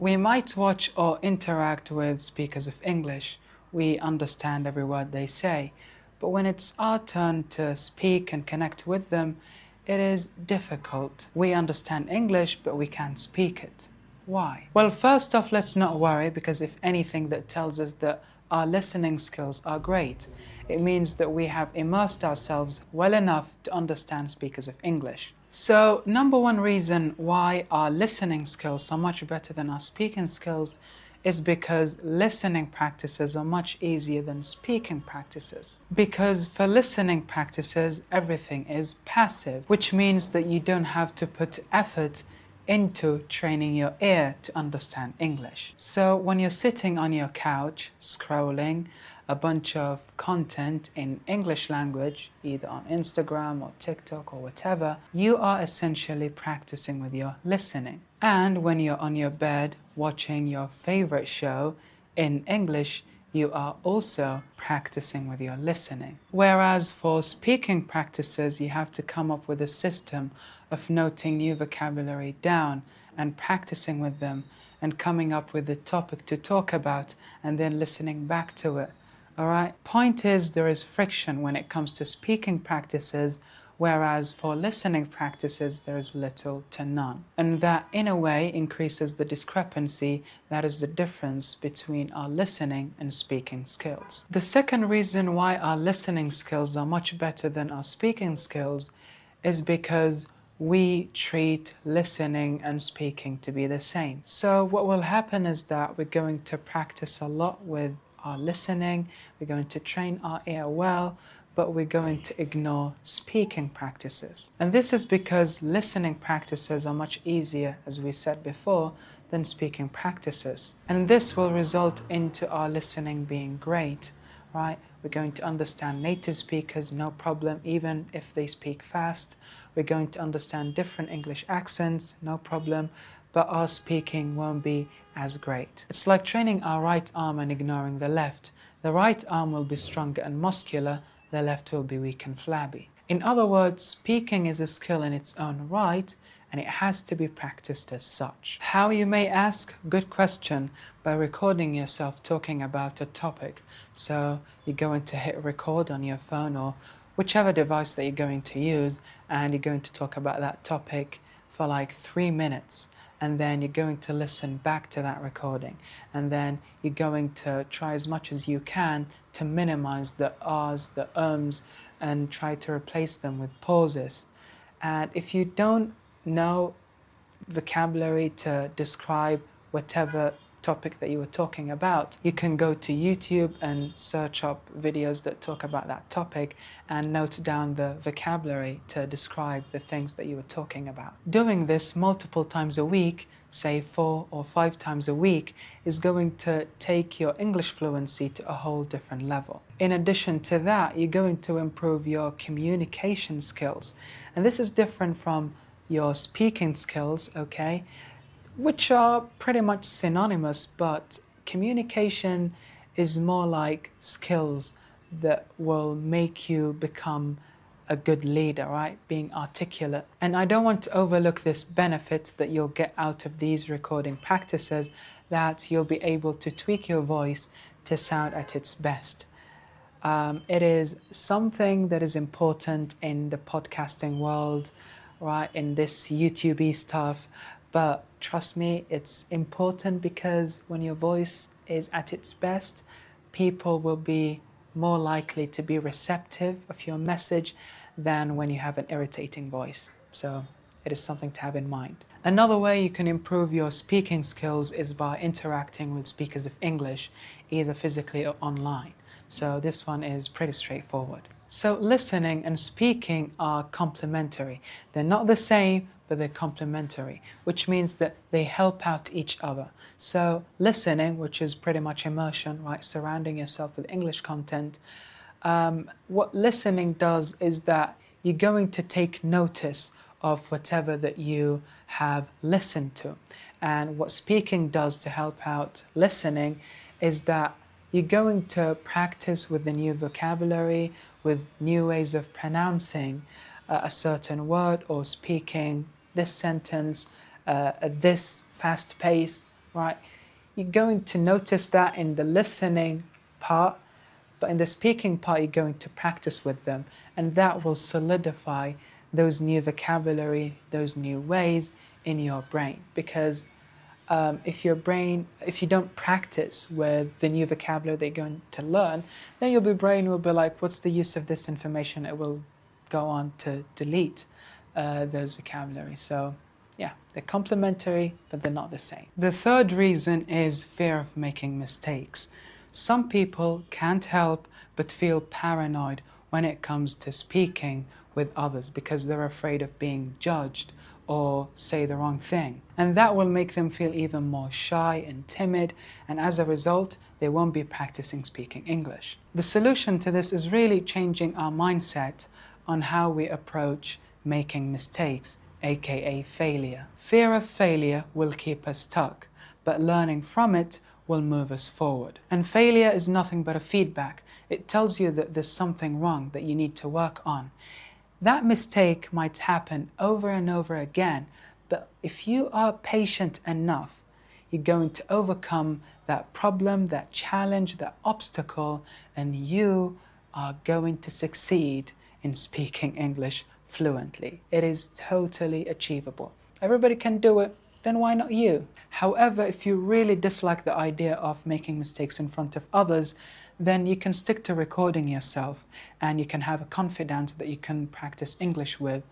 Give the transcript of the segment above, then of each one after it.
We might watch or interact with speakers of English. We understand every word they say. But when it's our turn to speak and connect with them, it is difficult. We understand English, but we can't speak it. Why? Well, first off, let's not worry, because if anything, that tells us that our listening skills are great. It means that we have immersed ourselves well enough to understand speakers of English. So, number one reason why our listening skills are much better than our speaking skills is because listening practices are much easier than speaking practices. Because for listening practices, everything is passive, which means that you don't have to put effort into training your ear to understand English. So when you're sitting on your couch scrolling a bunch of content in English language, either on Instagram or TikTok or whatever, you are essentially practicing with your listening. And when you're on your bed watching your favorite show in English, you are also practicing with your listening. Whereas for speaking practices, you have to come up with a system of noting new vocabulary down and practicing with them and coming up with a topic to talk about and then listening back to it. Alright? Point is, there is friction when it comes to speaking practices, whereas for listening practices there is little to none. And that in a way increases the discrepancy, that is the difference between our listening and speaking skills. The second reason why our listening skills are much better than our speaking skills is because we treat listening and speaking to be the same. So what will happen is that we're going to practice a lot with our listening, we're going to train our ear well, but we're going to ignore speaking practices. And this is because listening practices are much easier, as we said before, than speaking practices. And this will result into our listening being great, right? We're going to understand native speakers, no problem, even if they speak fast. We're going to understand different English accents, no problem, but our speaking won't be as great. It's like training our right arm and ignoring the left. The right arm will be stronger and muscular, the left will be weak and flabby. In other words, speaking is a skill in its own right, and it has to be practiced as such. How, you may ask? Good question. By recording yourself talking about a topic. So you're going to hit record on your phone or whichever device that you're going to use, and you're going to talk about that topic for like 3 minutes. And then you're going to listen back to that recording. And then you're going to try as much as you can to minimize the ahs, the ums, and try to replace them with pauses. And if you don't know vocabulary to describe whatever topic that you were talking about, you can go to YouTube and search up videos that talk about that topic and note down the vocabulary to describe the things that you were talking about. Doing this multiple times a week, say 4 or 5 times a week, is going to take your English fluency to a whole different level. In addition to that, you're going to improve your communication skills. And this is different from your speaking skills, okay, which are pretty much synonymous, but communication is more like skills that will make you become a good leader, right? Being articulate. And I don't want to overlook this benefit that you'll get out of these recording practices, that you'll be able to tweak your voice to sound at its best. It is something that is important in the podcasting world, right? In this YouTube stuff. But trust me, it's important because when your voice is at its best, people will be more likely to be receptive of your message than when you have an irritating voice. So it is something to have in mind. Another way you can improve your speaking skills is by interacting with speakers of English, either physically or online. So this one is pretty straightforward. So listening and speaking are complementary. They're not the same, but they're complementary, which means that they help out each other. So listening, which is pretty much immersion, right? Surrounding yourself with English content. What listening does is that you're going to take notice of whatever that you have listened to. And what speaking does to help out listening is that you're going to practice with the new vocabulary, with new ways of pronouncing a certain word or speaking this sentence at this fast pace, right? You're going to notice that in the listening part, but in the speaking part, you're going to practice with them, and that will solidify those new vocabulary, those new ways in your brain. Because if you don't practice with the new vocabulary they're going to learn, then your brain will be like, what's the use of this information? It will go on to delete those vocabulary. So yeah, they're complementary, but they're not the same. The third reason is fear of making mistakes. Some people can't help but feel paranoid when it comes to speaking with others because they're afraid of being judged or say the wrong thing. And that will make them feel even more shy and timid, and as a result, they won't be practicing speaking English. The solution to this is really changing our mindset on how we approach making mistakes, aka failure. Fear of failure will keep us stuck, but learning from it will move us forward. And failure is nothing but a feedback. It tells you that there's something wrong that you need to work on. That mistake might happen over and over again, but if you are patient enough, you're going to overcome that problem, that challenge, that obstacle, and you are going to succeed in speaking English fluently. It is totally achievable. Everybody can do it, then why not you? However, if you really dislike the idea of making mistakes in front of others, then you can stick to recording yourself and you can have a confidant that you can practice English with.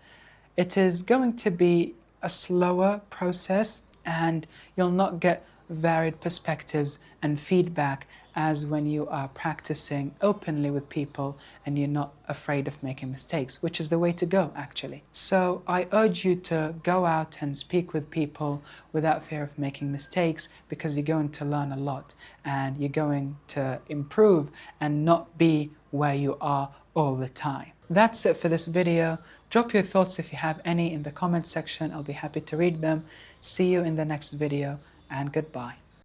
It is going to be a slower process and you'll not get varied perspectives and feedback as when you are practicing openly with people and you're not afraid of making mistakes, which is the way to go actually. So I urge you to go out and speak with people without fear of making mistakes, because you're going to learn a lot and you're going to improve and not be where you are all the time. That's it for this video. Drop your thoughts if you have any in the comment section. I'll be happy to read them. See you in the next video, and goodbye.